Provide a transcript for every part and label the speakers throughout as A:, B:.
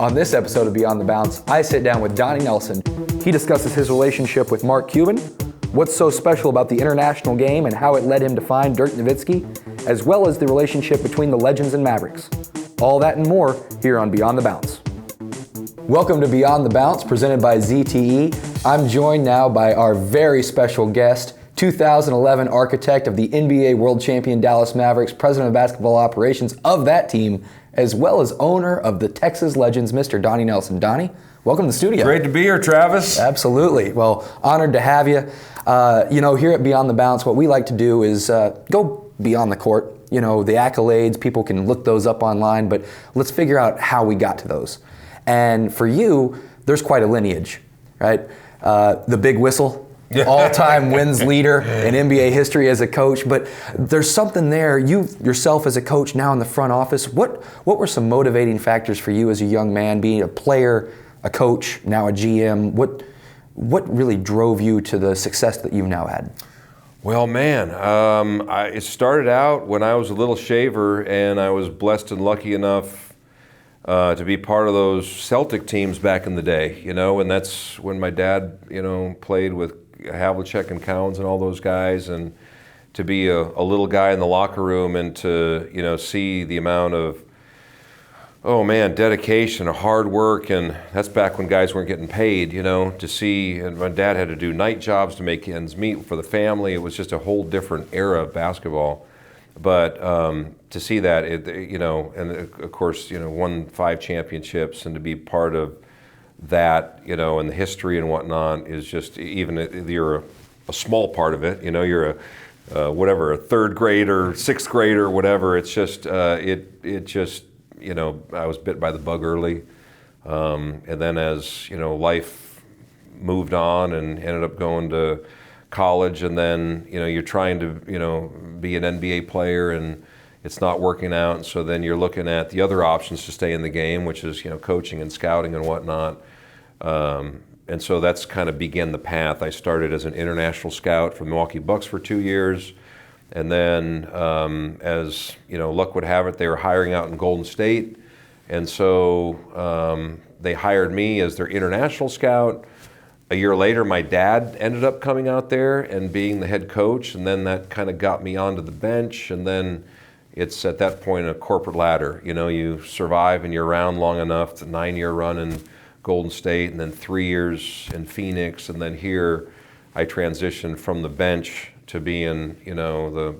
A: On this episode of Beyond the Bounce, I sit down with Donnie Nelson. He discusses his relationship with Mark Cuban, what's so special about the international game and how it led him to find Dirk Nowitzki, as well as the relationship between the Legends and Mavericks. All that and more here on Beyond the Bounce. Welcome to Beyond the Bounce, presented by ZTE. I'm joined now by our very special guest, 2011 architect of the NBA World Champion Dallas Mavericks, president of basketball operations of that team, as well as owner of the Texas Legends, Mr. Donnie Nelson. Donnie, welcome to the studio.
B: Great to be here, Travis.
A: Absolutely. Well, honored to have you. Here at Beyond the Bounce, what we like to do is go beyond the court. You know, the accolades, people can look those up online, but let's figure out how we got to those. And for you, there's quite a lineage, right? The big whistle, all-time wins leader in NBA history as a coach, but there's something there. You yourself as a coach now in the front office, what were some motivating factors for you as a young man, being a player, a coach, now a GM? What really drove you to the success that you've now had?
B: Well, man, it started out when I was a little shaver, and I was blessed and lucky enough to be part of those Celtic teams back in the day, and that's when my dad, played with Havlicek and Cowens and all those guys, and to be a little guy in the locker room and to, see the amount of, dedication, hard work, and that's back when guys weren't getting paid, to see, and my dad had to do night jobs to make ends meet for the family. It was just a whole different era of basketball. But to see that, and of course, won 5 championships, and to be part of that, and the history and whatnot is just, even if you're a small part of it, you're a third grader, sixth grader, whatever. It's just, I was bit by the bug early, and then as life moved on and ended up going to college, and then you're trying to be an NBA player and it's not working out, and so then you're looking at the other options to stay in the game, which is coaching and scouting and whatnot, and so that's kind of began the path. I started as an international scout for the Milwaukee Bucks for 2 years, and then as luck would have it, they were hiring out in Golden State, and so they hired me as their international scout. A year later, my dad ended up coming out there and being the head coach, and then that kind of got me onto the bench, and then it's at that point a corporate ladder. You survive and you're around long enough. It's a 9-year run in Golden State, and then 3 years in Phoenix, and then here I transitioned from the bench to being, the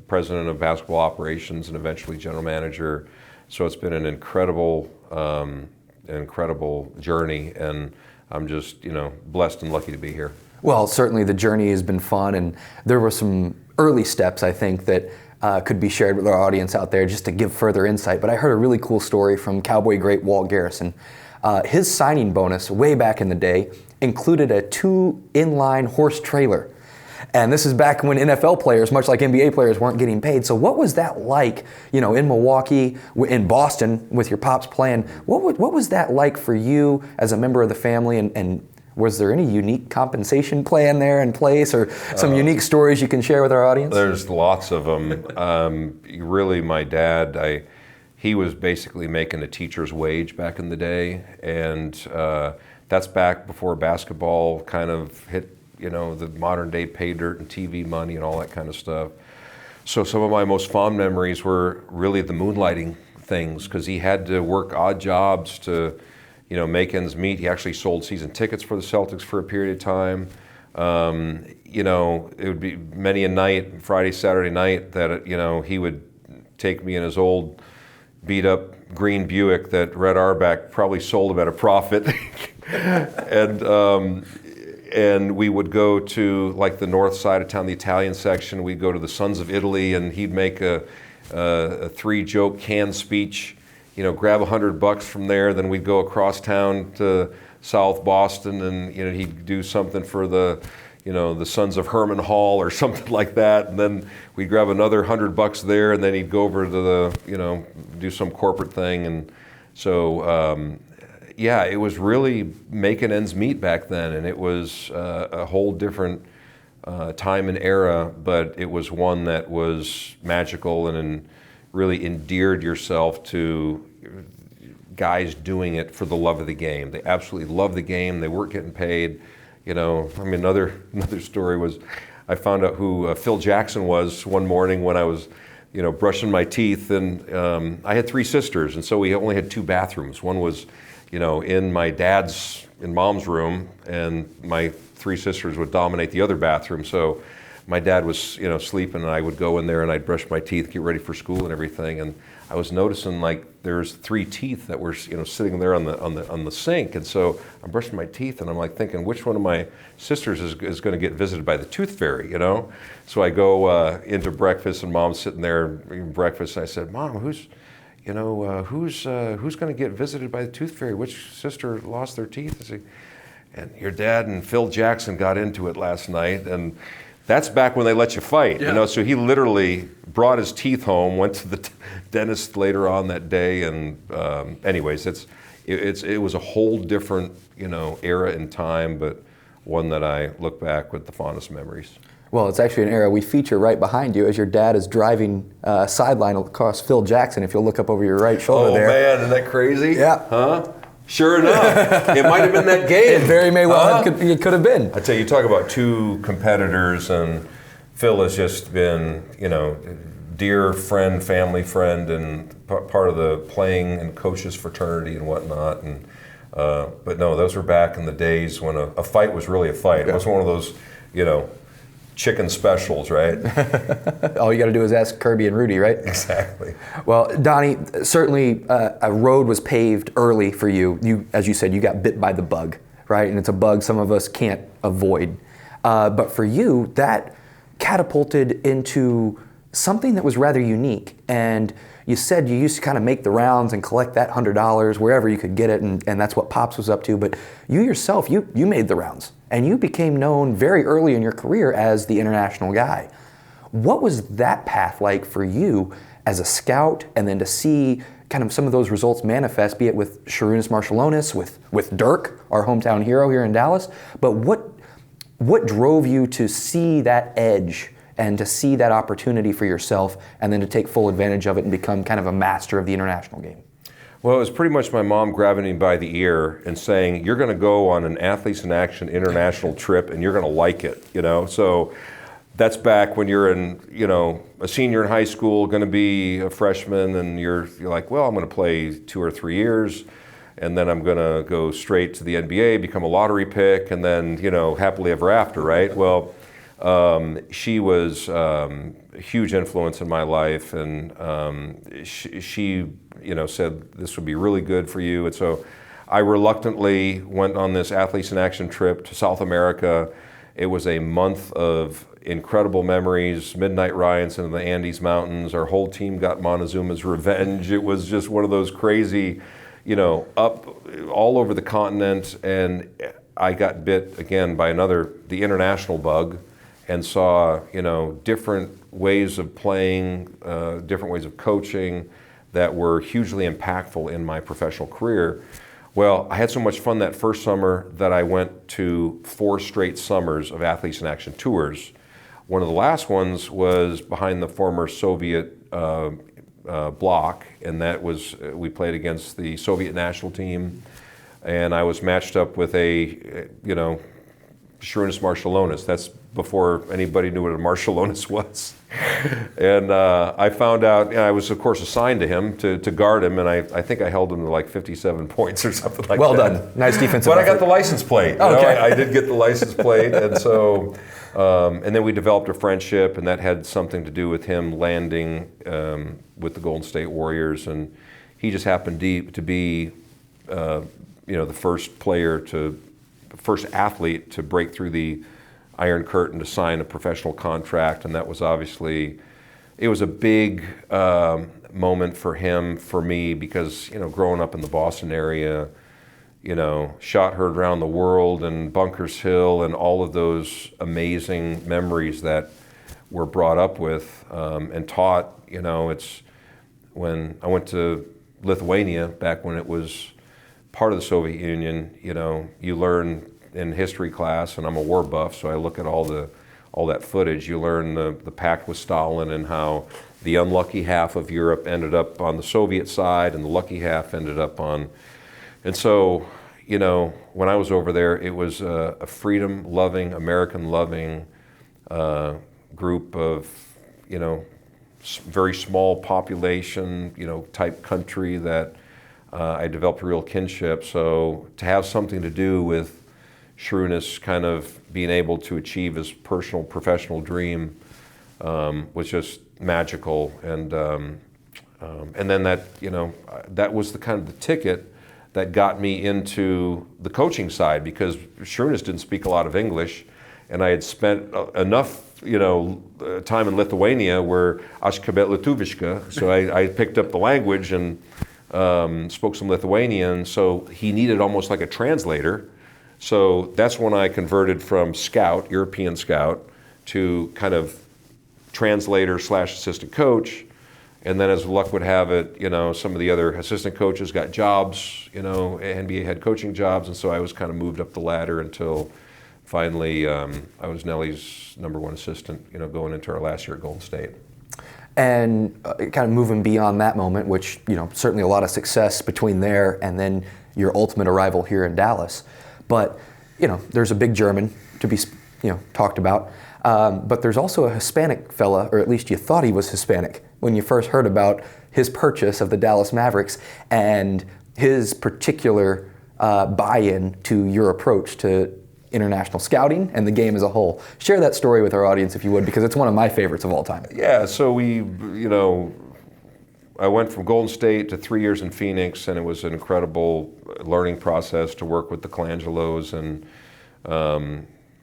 B: president of basketball operations and eventually general manager. So it's been an incredible journey, and I'm just, blessed and lucky to be here.
A: Well, certainly the journey has been fun, and there were some early steps, I think, that could be shared with our audience out there just to give further insight. But I heard a really cool story from Cowboy great Walt Garrison. His signing bonus way back in the day included a 2 inline horse trailer. And this is back when NFL players, much like NBA players, weren't getting paid. So what was that like, in Milwaukee, in Boston, with your pops playing? What was that like for you as a member of the family? And was there any unique compensation plan there in place, or some unique stories you can share with our audience?
B: There's lots of them. Really, my dad, he was basically making a teacher's wage back in the day. And that's back before basketball kind of hit the modern day pay dirt and TV money and all that kind of stuff. So some of my most fond memories were really the moonlighting things, because he had to work odd jobs to, make ends meet. He actually sold season tickets for the Celtics for a period of time. It would be many a night, Friday, Saturday night, that, he would take me in his old beat up green Buick that Red Auerbach probably sold him at a profit. And we would go to like the north side of town, the Italian section. We'd go to the Sons of Italy, and he'd make a 3-joke canned speech, grab $100 from there. Then we'd go across town to South Boston, and he'd do something for the Sons of Herman Hall or something like that. And then we'd grab another $100 there, and then he'd go over to the do some corporate thing. And so it was really making ends meet back then, and it was a whole different time and era, but it was one that was magical and really endeared yourself to guys doing it for the love of the game. They absolutely love the game. They weren't getting paid. You know, I mean, another story was I found out who Phil Jackson was one morning when I was, you know, brushing my teeth, and I had 3 sisters, and so we only had 2 bathrooms. One was, you know, in my dad's and mom's room, and my 3 sisters would dominate the other bathroom. So my dad was, you know, sleeping, and I would go in there and I'd brush my teeth, get ready for school and everything. And I was noticing like there's 3 teeth that were, you know, sitting there on the sink. And so I'm brushing my teeth, and I'm like thinking, which one of my sisters is going to get visited by the tooth fairy, you know? So I go into breakfast, and Mom's sitting there eating breakfast. And I said, Mom, who's going to get visited by the tooth fairy? Which sister lost their teeth? I said, and your dad and Phil Jackson got into it last night, and that's back when they let you fight, you know. So he literally brought his teeth home, went to the dentist later on that day, and anyways, it was a whole different, you know, era and time, but one that I look back with the fondest memories.
A: Well, it's actually an era we feature right behind you as your dad is driving sideline across Phil Jackson. If you'll look up over your right shoulder there.
B: Oh man, isn't that crazy?
A: Yeah.
B: Huh? Sure enough, it might have been that game.
A: It very may well it could have been.
B: I tell you, talk about 2 competitors, and Phil has just been, you know, dear friend, family friend, and part of the playing and coaches fraternity and whatnot. And but no, those were back in the days when a fight was really a fight. It wasn't one of those, you know, chicken specials, right?
A: All you got to do is ask Kirby and Rudy, right?
B: Exactly.
A: Well, Donnie, certainly a road was paved early for you. You, as you said, you got bit by the bug, right? And it's a bug some of us can't avoid. But for you, that catapulted into something that was rather unique. And you said you used to kind of make the rounds and collect that $100 wherever you could get it, and that's what Pops was up to. But you yourself, you made the rounds, and you became known very early in your career as the international guy. What was that path like for you as a scout, and then to see kind of some of those results manifest, be it with Sharunas Marciulionis, with Dirk, our hometown hero here in Dallas, but what drove you to see that edge and to see that opportunity for yourself, and then to take full advantage of it and become kind of a master of the international game?
B: Well, it was pretty much my mom grabbing me by the ear and saying, you're going to go on an Athletes in Action international trip, and you're going to like it, you know? So that's back when you're in, you know, a senior in high school, going to be a freshman, and you're like, well, I'm going to play 2 or 3 years, and then I'm going to go straight to the NBA, become a lottery pick, and then, you know, happily ever after, right? Well, she was a huge influence in my life, and she you know, said this would be really good for you. And so I reluctantly went on this Athletes in Action trip to South America. It was a month of incredible memories, midnight rides into the Andes Mountains. Our whole team got Montezuma's revenge. It was just one of those crazy, you know, up all over the continent. And I got bit again by the international bug, and saw, you know, different ways of playing, different ways of coaching that were hugely impactful in my professional career. Well, I had so much fun that first summer that I went to 4 straight summers of Athletes in Action tours. One of the last ones was behind the former Soviet bloc, and that was, we played against the Soviet national team, and I was matched up with a, you know, Sharunas Marciulionis. That's before anybody knew what a Marciulionis was. And I found out, I was of course assigned to him to guard him, and I think I held him to like 57 points or something like that.
A: Well done. Nice defensive
B: But
A: effort.
B: I got the license plate. You know? I did get the license plate, and so, and then we developed a friendship, and that had something to do with him landing with the Golden State Warriors, and he just happened to be, you know, the first athlete to break through the Iron Curtain to sign a professional contract, and that was obviously, it was a big moment for him, for me, because, you know, growing up in the Boston area, you know, shot heard around the world, and Bunkers Hill, and all of those amazing memories that we're brought up with and taught. You know, it's when I went to Lithuania back when it was part of the Soviet Union, you know, you learn in history class, and I'm a war buff, so I look at all all that footage. You learn the pact with Stalin and how the unlucky half of Europe ended up on the Soviet side and the lucky half ended up on. And so, you know, when I was over there, it was a freedom-loving, American-loving group of, you know, very small population, you know, type country that I developed a real kinship. So to have something to do with Shrewdness kind of being able to achieve his personal, professional dream was just magical. And then that, you know, that was the kind of the ticket that got me into the coaching side, because Shrewdness didn't speak a lot of English, and I had spent enough, you know, time in Lithuania where aš kalbėjau lietuviškai, so I picked up the language and spoke some Lithuanian, so he needed almost like a translator. So that's when I converted from scout, European scout, to kind of translator / assistant coach. And then as luck would have it, you know, some of the other assistant coaches got jobs, you know, NBA head coaching jobs, and so I was kind of moved up the ladder until finally I was Nelly's #1 assistant, you know, going into our last year at Golden State.
A: And kind of moving beyond that moment, which, you know, certainly a lot of success between there and then your ultimate arrival here in Dallas. But, you know, there's a big German to be, you know, talked about. But there's also a Hispanic fella, or at least you thought he was Hispanic when you first heard about his purchase of the Dallas Mavericks and his particular buy-in to your approach to international scouting and the game as a whole. Share that story with our audience if you would, because it's one of my favorites of all time.
B: Yeah, so we, you know, I went from Golden State to 3 years in Phoenix, and it was an incredible learning process to work with the Colangelos and,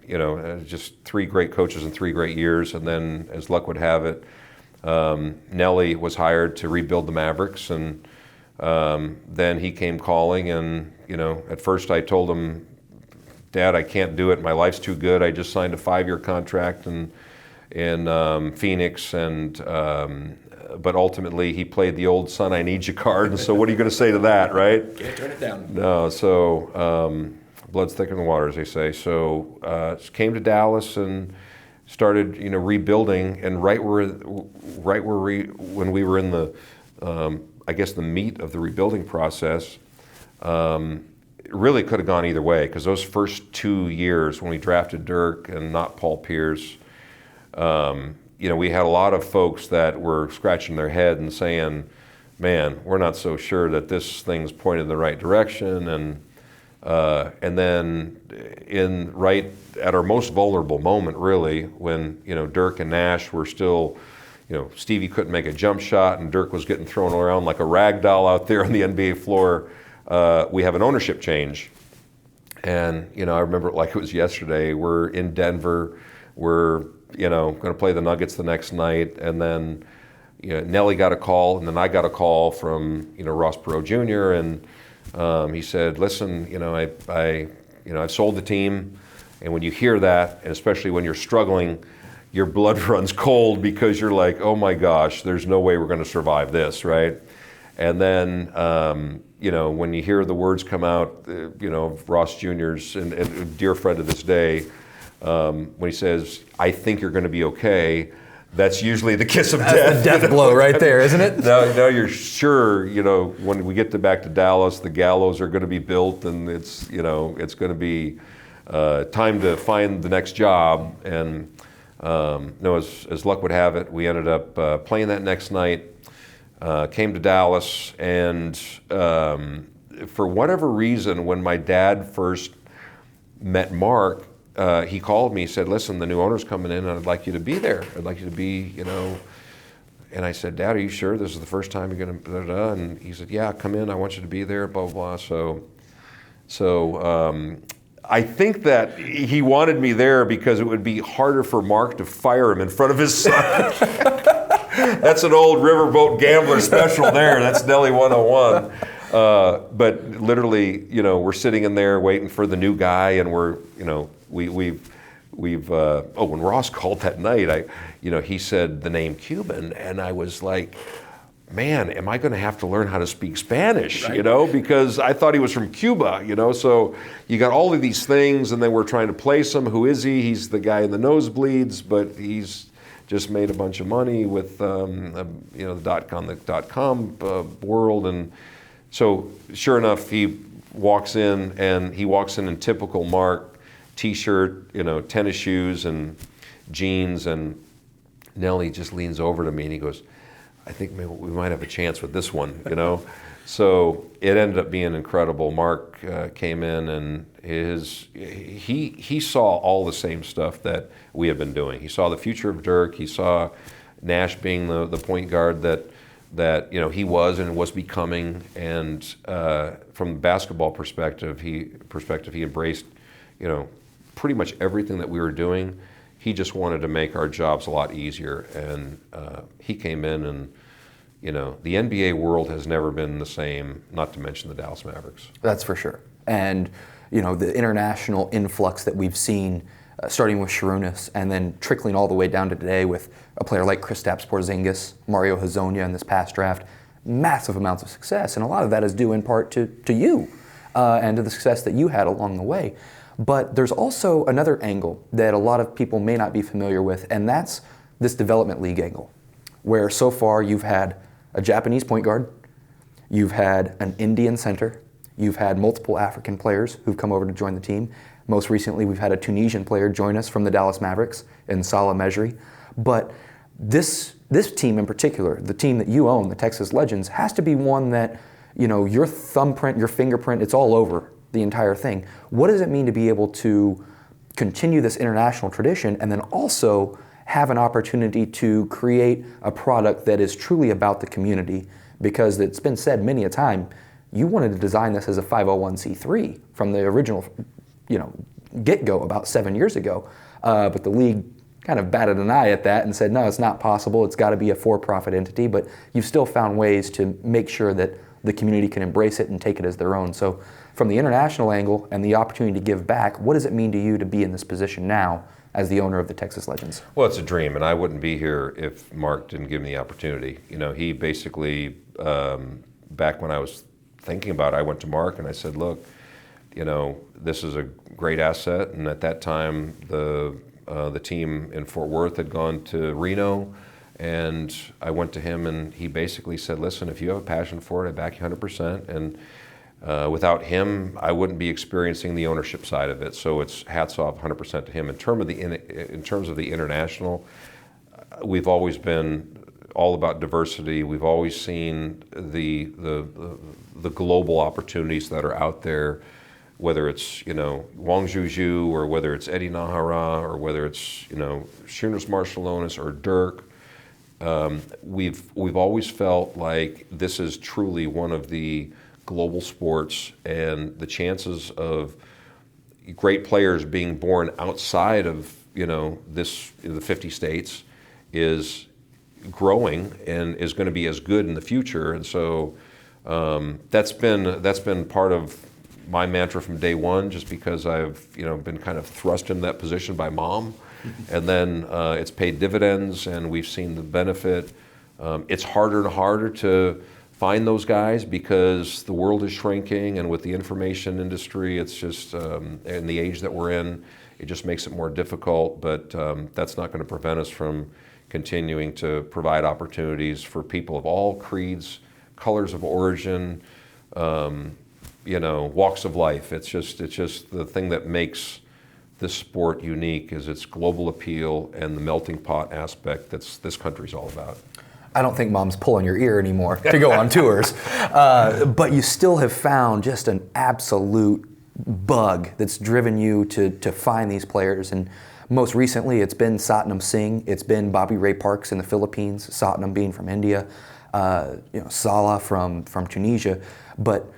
B: you know, just 3 great coaches in 3 great years. And then, as luck would have it, Nelly was hired to rebuild the Mavericks, and then he came calling. And, you know, at first I told him, Dad, I can't do it. My life's too good. I just signed a 5-year contract in Phoenix, and but ultimately he played the old son I need you card. And so what are you going to say to that, right?
A: Can't turn it down.
B: No. So blood's thicker than water, as they say. So came to Dallas and started, you know, rebuilding. And when we were in the, I guess, the meat of the rebuilding process. It really could have gone either way, because those first 2 years when we drafted Dirk and not Paul Pierce, you know, we had a lot of folks that were scratching their head and saying, man, we're not so sure that this thing's pointed in the right direction. And then right at our most vulnerable moment, really, when, you know, Dirk and Nash were still, you know, Stevie couldn't make a jump shot and Dirk was getting thrown around like a rag doll out there on the NBA floor. We have an ownership change. And, you know, I remember it like it was yesterday. We're in Denver. We're, you know, going to play the Nuggets the next night. And then, you know, Nelly got a call, and then I got a call from, you know, Ross Perot Jr. And he said, listen, you know, I've sold the team. And when you hear that, and especially when you're struggling, your blood runs cold, because you're like, oh my gosh, there's no way we're going to survive this, right? And then, you know, when you hear the words come out, you know, Ross Jr.'s and a dear friend to this day, when he says, I think you're going to be okay, that's usually the kiss of death.
A: That's the death blow right there, isn't it?
B: Now you're sure, you know, when we get back to Dallas, the gallows are going to be built, and it's, you know, it's going to be time to find the next job. And no, as luck would have it, we ended up playing that next night. Came to Dallas, and for whatever reason, when my dad first met Mark, he called me, said, listen, the new owner's coming in, and I'd like you to be there. I'd like you to be, you know. And I said, Dad, are you sure this is the first time you're going to, and he said, yeah, come in, I want you to be there, blah, blah, blah. So I think that he wanted me there because it would be harder for Mark to fire him in front of his son. That's an old riverboat gambler special there. That's Nelly 101. But literally, you know, we're sitting in there waiting for the new guy, and we're, you know, when Ross called that night, you know, he said the name Cuban, and I was like, man, am I going to have to learn how to speak Spanish,
A: Right.
B: you know, because I thought he was from Cuba, you know, so you got all of these things, and then we're trying to place him. Who is he? He's the guy in the nosebleeds, but he's just made a bunch of money with, you know, the .com world, and so sure enough, he walks in in typical Mark t-shirt, you know, tennis shoes and jeans, and Nelly just leans over to me and he goes, I think maybe we might have a chance with this one, you know? So it ended up being incredible. Mark came in, and he saw all the same stuff that we have been doing. He saw the future of Dirk. He saw Nash being the point guard that you know he was and was becoming. And from the basketball perspective, he embraced, you know, pretty much everything that we were doing. He just wanted to make our jobs a lot easier, and he came in, and you know, the NBA world has never been the same, not to mention the Dallas Mavericks.
A: That's for sure. And you know, the international influx that we've seen, starting with Sharunas and then trickling all the way down to today with a player like Kristaps Porzingis, Mario Hezonja in this past draft, massive amounts of success, and a lot of that is due in part to you and to the success that you had along the way. But there's also another angle that a lot of people may not be familiar with, and that's this development league angle, where so far you've had a Japanese point guard, you've had an Indian center, you've had multiple African players who've come over to join the team. Most recently, we've had a Tunisian player join us from the Dallas Mavericks in Salah Mejri. But this team in particular, the team that you own, the Texas Legends, has to be one that, you know, your thumbprint, your fingerprint, it's all over the entire thing. What does it mean to be able to continue this international tradition and then also have an opportunity to create a product that is truly about the community? Because it's been said many a time, you wanted to design this as a 501c3 from the original, you know, get-go about 7 years ago. But the league kind of batted an eye at that and said, no, it's not possible. It's got to be a for-profit entity. But you've still found ways to make sure that the community can embrace it and take it as their own. So from the international angle and the opportunity to give back, what does it mean to you to be in this position now as the owner of the Texas Legends?
B: Well, it's a dream, and I wouldn't be here if Mark didn't give me the opportunity. You know, he basically, back when I was thinking about it, I went to Mark and I said, look, you know, this is a great asset. And at that time, the team in Fort Worth had gone to Reno, and I went to him and he basically said, listen, if you have a passion for it, I back you 100%. And without him, I wouldn't be experiencing the ownership side of it. So it's hats off 100% to him. In terms of the international, we've always been all about diversity. We've always seen the global opportunities that are out there, whether it's, you know, Wang Zhuzhu, or whether it's Eddie Nahara, or whether it's, you know, Shunas Marshallonis or Dirk. We've always felt like this is truly one of the global sports, and the chances of great players being born outside of, you know, the 50 states is growing and is going to be as good in the future. And so that's been part of my mantra from day one, just because I've, you know, been kind of thrust into that position by Mom, and then it's paid dividends, and we've seen the benefit. It's harder and harder to find those guys because the world is shrinking, and with the information industry, it's just, in the age that we're in, it just makes it more difficult. But that's not going to prevent us from continuing to provide opportunities for people of all creeds, colors of origin, you know, walks of life. It's just the thing that makes this sport unique is its global appeal and the melting pot aspect that's this country's all about.
A: I don't think Mom's pulling your ear anymore to go on tours, but you still have found just an absolute bug that's driven you to find these players. And most recently, it's been Satnam Singh, it's been Bobby Ray Parks in the Philippines, Satnam being from India, you know, Salah from Tunisia. But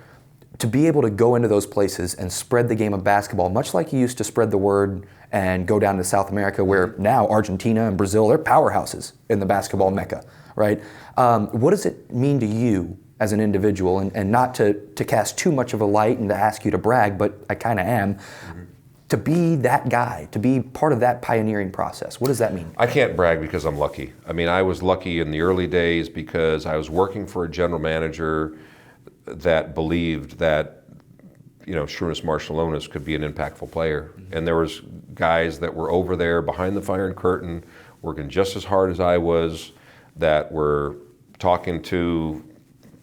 A: to be able to go into those places and spread the game of basketball, much like you used to spread the word and go down to South America, where now Argentina and Brazil, they're powerhouses in the basketball mecca, right? What does it mean to you as an individual, and not to cast too much of a light and to ask you to brag, but I kind of am. Mm-hmm. to be that guy, to be part of that pioneering process? What does that mean?
B: I can't brag because I'm lucky. I mean, I was lucky in the early days because I was working for a general manager that believed that, Shrewdness Marshallonis could be an impactful player. And there was guys that were over there behind the iron curtain, working just as hard as I was, that were talking to,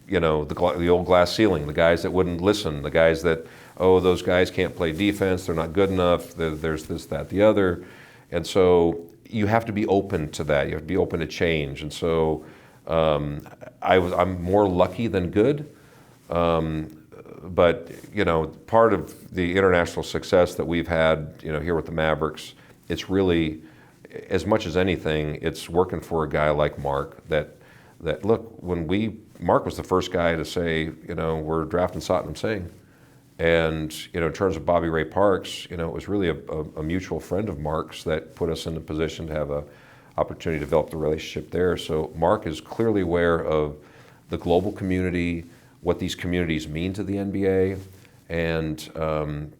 B: the old glass ceiling, the guys that wouldn't listen, the guys that, oh, those guys can't play defense, they're not good enough, there's this, that, the other. And so you have to be open to that. You have to be open to change. And so I'm more lucky than good. But, part of the international success that we've had, here with the Mavericks, it's really, as much as anything, it's working for a guy like Mark that look, Mark was the first guy to say, we're drafting Satnam Singh. And, in terms of Bobby Ray Parks, it was really a mutual friend of Mark's that put us in the position to have an opportunity to develop the relationship there. So Mark is clearly aware of the global community, what these communities mean to the NBA, and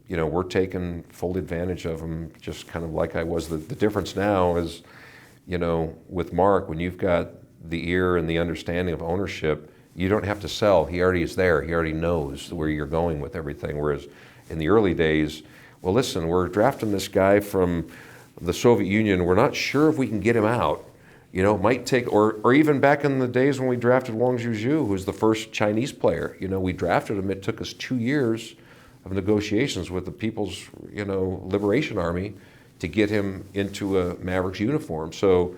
B: we're taking full advantage of them, just kind of like I was. The difference now is, with Mark, when you've got the ear and the understanding of ownership, you don't have to sell. He already is there. He already knows where you're going with everything. Whereas in the early days, well, listen, we're drafting this guy from the Soviet Union. We're not sure if we can get him out. It might take, or even back in the days when we drafted Wang Zhuzhu, who was the first Chinese player, we drafted him. It took us 2 years of negotiations with the People's, Liberation Army to get him into a Mavericks uniform. So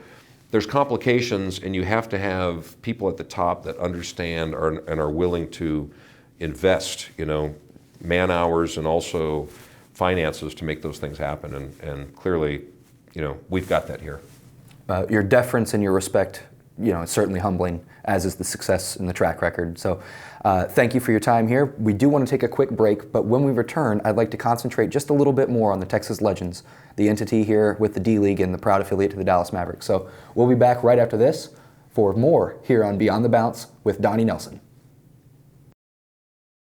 B: there's complications, and you have to have people at the top that understand and are willing to invest, man hours and also finances to make those things happen. And clearly, we've got that here.
A: Your deference and your respect, is certainly humbling, as is the success and the track record. So thank you for your time here. We do want to take a quick break, but when we return, I'd like to concentrate just a little bit more on the Texas Legends, the entity here with the D-League and the proud affiliate to the Dallas Mavericks. So we'll be back right after this for more here on Beyond the Bounce with Donnie Nelson.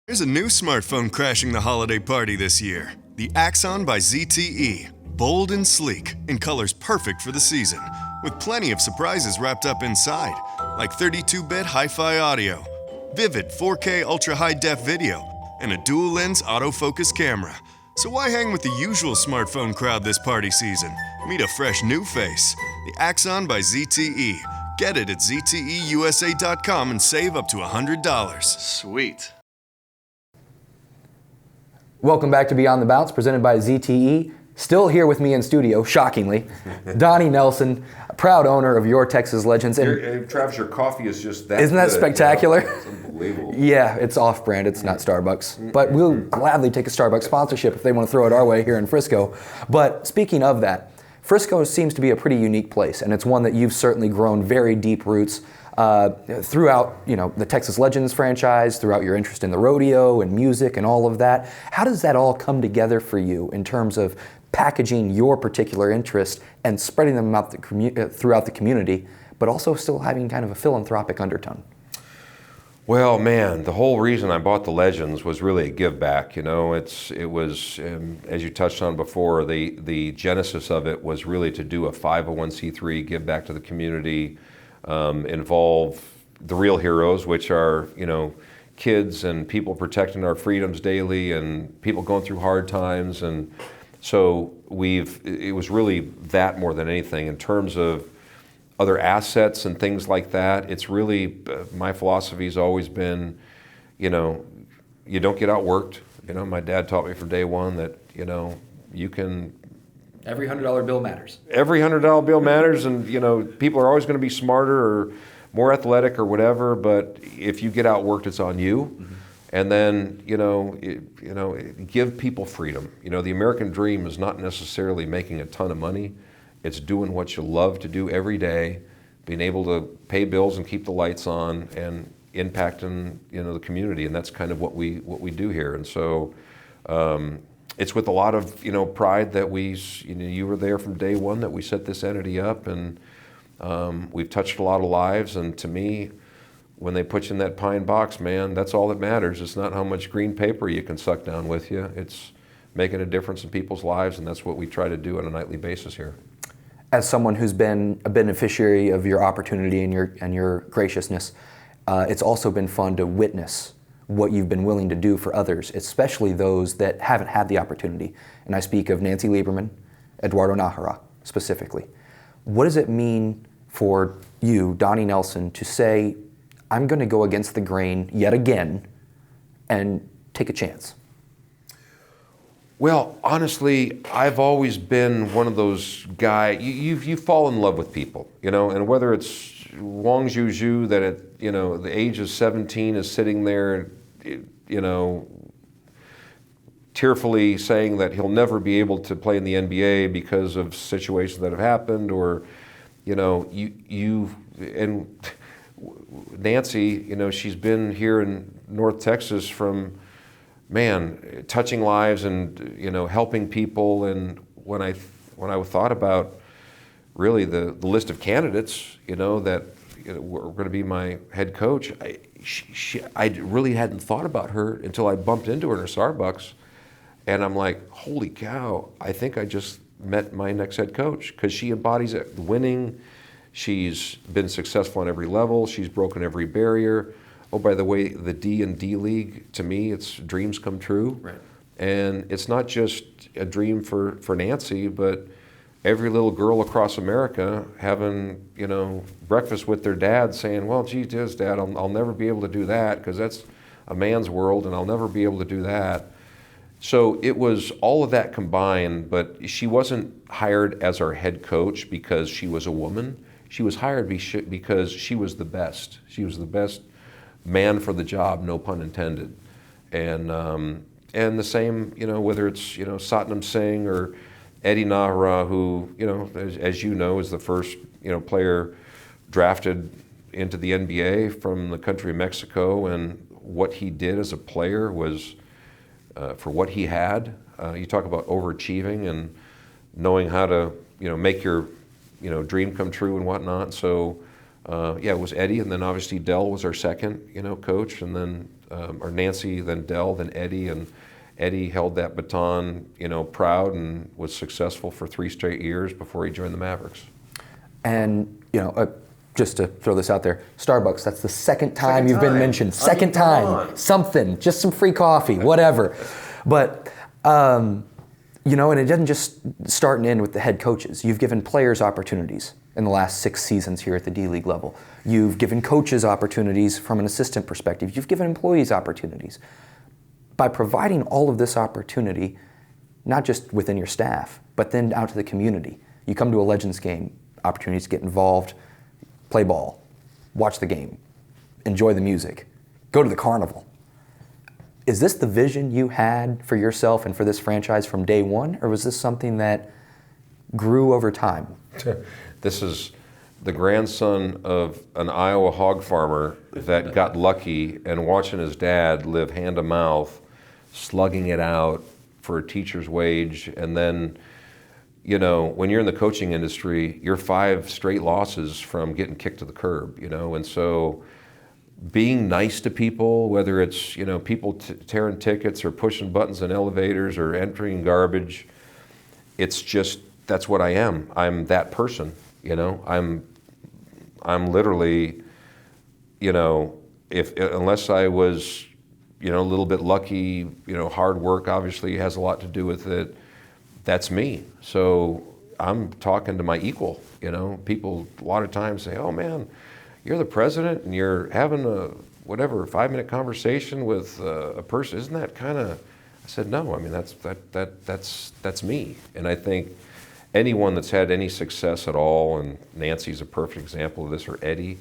C: There's a new smartphone crashing the holiday party this year. The Axon by ZTE. Bold and sleek, in colors perfect for the season, with plenty of surprises wrapped up inside, like 32-bit hi-fi audio, vivid 4K ultra-high-def video, and a dual-lens autofocus camera. So why hang with the usual smartphone crowd this party season? Meet a fresh new face, the Axon by ZTE. Get it at ZTEUSA.com and save up to $100. Sweet.
A: Welcome back to Beyond the Bounce, presented by ZTE. Still here with me in studio, shockingly, Donnie Nelson, proud owner of your Texas Legends.
B: And Travis, your coffee is just that
A: Isn't that
B: good.
A: spectacular?
B: It's unbelievable.
A: Yeah, it's off-brand. It's not Starbucks. But we'll gladly take a Starbucks sponsorship if they want to throw it our way here in Frisco. But speaking of that, Frisco seems to be a pretty unique place, and it's one that you've certainly grown very deep roots throughout, the Texas Legends franchise, throughout your interest in the rodeo and music and all of that. How does that all come together for you in terms of packaging your particular interest and spreading them out throughout the community, but also still having kind of a philanthropic undertone?
B: Well, man, the whole reason I bought the Legends was really a give back. It was, as you touched on before, the genesis of it was really to do a 501c3, give back to the community, involve the real heroes, which are, kids and people protecting our freedoms daily and people going through hard times. And so it was really that more than anything. In terms of other assets and things like that, it's really, my philosophy has always been, you don't get outworked. My dad taught me from day one that, you can...
A: Every $100 bill matters.
B: Every $100 bill matters, and, people are always going to be smarter or more athletic or whatever, but if you get outworked, it's on you. Mm-hmm. And then, give people freedom. The American dream is not necessarily making a ton of money. It's doing what you love to do every day, being able to pay bills and keep the lights on and impacting, the community. And that's kind of what we do here. And so it's with a lot of, pride that you were there from day one that we set this entity up, and we've touched a lot of lives. And to me, when they put you in that pine box, man, that's all that matters. It's not how much green paper you can suck down with you. It's making a difference in people's lives, and that's what we try to do on a nightly basis here.
A: As someone who's been a beneficiary of your opportunity and your graciousness, it's also been fun to witness what you've been willing to do for others, especially those that haven't had the opportunity. And I speak of Nancy Lieberman, Eduardo Nájera specifically. What does it mean for you, Donnie Nelson, to say, I'm going to go against the grain yet again and take a chance?
B: Well, honestly, I've always been one of those guys, you fall in love with people, and whether it's Wang Zhuzhu that at, the age of 17 is sitting there, tearfully saying that he'll never be able to play in the NBA because of situations that have happened, or, and Nancy, she's been here in North Texas from, touching lives and, helping people. And when I thought about really the list of candidates, that were going to be my head coach, I really hadn't thought about her until I bumped into her in a Starbucks. And I'm like, holy cow, I think I just met my next head coach, because she embodies it, winning. She's been successful on every level. She's broken every barrier. Oh, by the way, the D&D League, to me, it's dreams come true.
A: Right.
B: And it's not just a dream for Nancy, but every little girl across America having, breakfast with their dad saying, well, gee, Dad, I'll never be able to do that because that's a man's world and I'll never be able to do that. So it was all of that combined, but she wasn't hired as our head coach because she was a woman. She was hired because she was the best. She was the best man for the job, no pun intended. And the same, whether it's, Satnam Singh or Eddie Nájera, who, as you know, is the first, player drafted into the NBA from the country of Mexico, and what he did as a player was, for what he had, you talk about overachieving and knowing how to, make your, dream come true and whatnot. So, it was Eddie, and then obviously Dell was our second, coach, and then, or Nancy, then Dell, then Eddie, and Eddie held that baton, proud, and was successful for 3 straight years before he joined the Mavericks.
A: And, just to throw this out there, Starbucks, that's the second time you've been mentioned. Second time. Something, just some free coffee, whatever. But, and it doesn't just start and end with the head coaches. You've given players opportunities in the last 6 seasons here at the D-League level. You've given coaches opportunities from an assistant perspective. You've given employees opportunities. By providing all of this opportunity, not just within your staff, but then out to the community. You come to a Legends game, opportunities to get involved, play ball, watch the game, enjoy the music, go to the carnival. Is this the vision you had for yourself and for this franchise from day one, or was this something that grew over time?
B: This is the grandson of an Iowa hog farmer that got lucky and watching his dad live hand to mouth, slugging it out for a teacher's wage, and then, when you're in the coaching industry, you're 5 straight losses from getting kicked to the curb, and so being nice to people, whether it's, people tearing tickets or pushing buttons in elevators or entering garbage, it's just, that's what I am. I'm that person, I'm literally, unless I was, a little bit lucky, hard work obviously has a lot to do with it. That's me. So I'm talking to my equal, people a lot of times say, oh man, you're the president and you're having a 5-minute conversation with a person. Isn't that kind of, I said, no, I mean, that's me. And I think anyone that's had any success at all, and Nancy's a perfect example of this, or Eddie,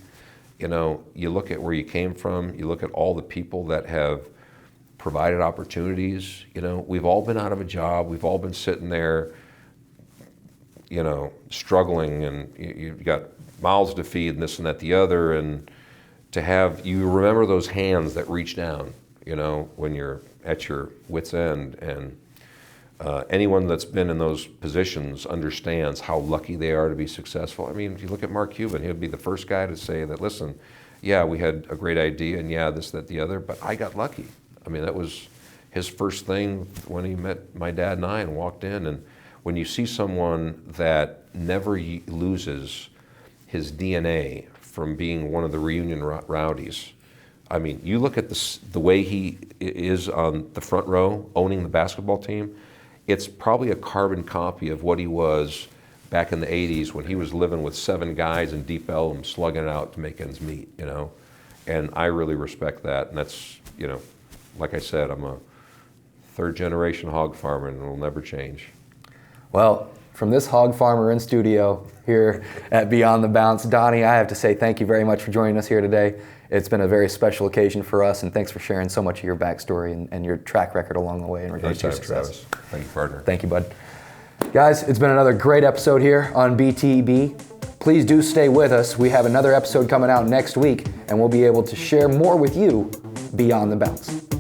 B: you look at where you came from, you look at all the people that have provided opportunities. We've all been out of a job, we've all been sitting there, struggling, and you've got mouths to feed and this and that, the other, and to have, you remember those hands that reach down, when you're at your wit's end, and anyone that's been in those positions understands how lucky they are to be successful. I mean, if you look at Mark Cuban, he'll be the first guy to say that, listen, yeah, we had a great idea, and yeah, this, that, the other, but I got lucky. I mean, that was his first thing when he met my dad and I and walked in. And when you see someone that never loses his DNA from being one of the reunion rowdies, I mean, you look at the way he is on the front row, owning the basketball team, it's probably a carbon copy of what he was back in the 80s when he was living with 7 guys in Deep Ellum, slugging it out to make ends meet, you know? And I really respect that. And that's, you know, like I said, I'm a 3rd generation hog farmer and it'll never change.
A: Well, from this hog farmer in studio here at Beyond the Bounce, Donnie, I have to say thank you very much for joining us here today. It's been a very special occasion for us, and thanks for sharing so much of your backstory and your track record along the way in regards to your success.
B: Thank you, partner.
A: Thank you, bud. Guys, it's been another great episode here on BTB. Please do stay with us. We have another episode coming out next week, and we'll be able to share more with you beyond the bounce.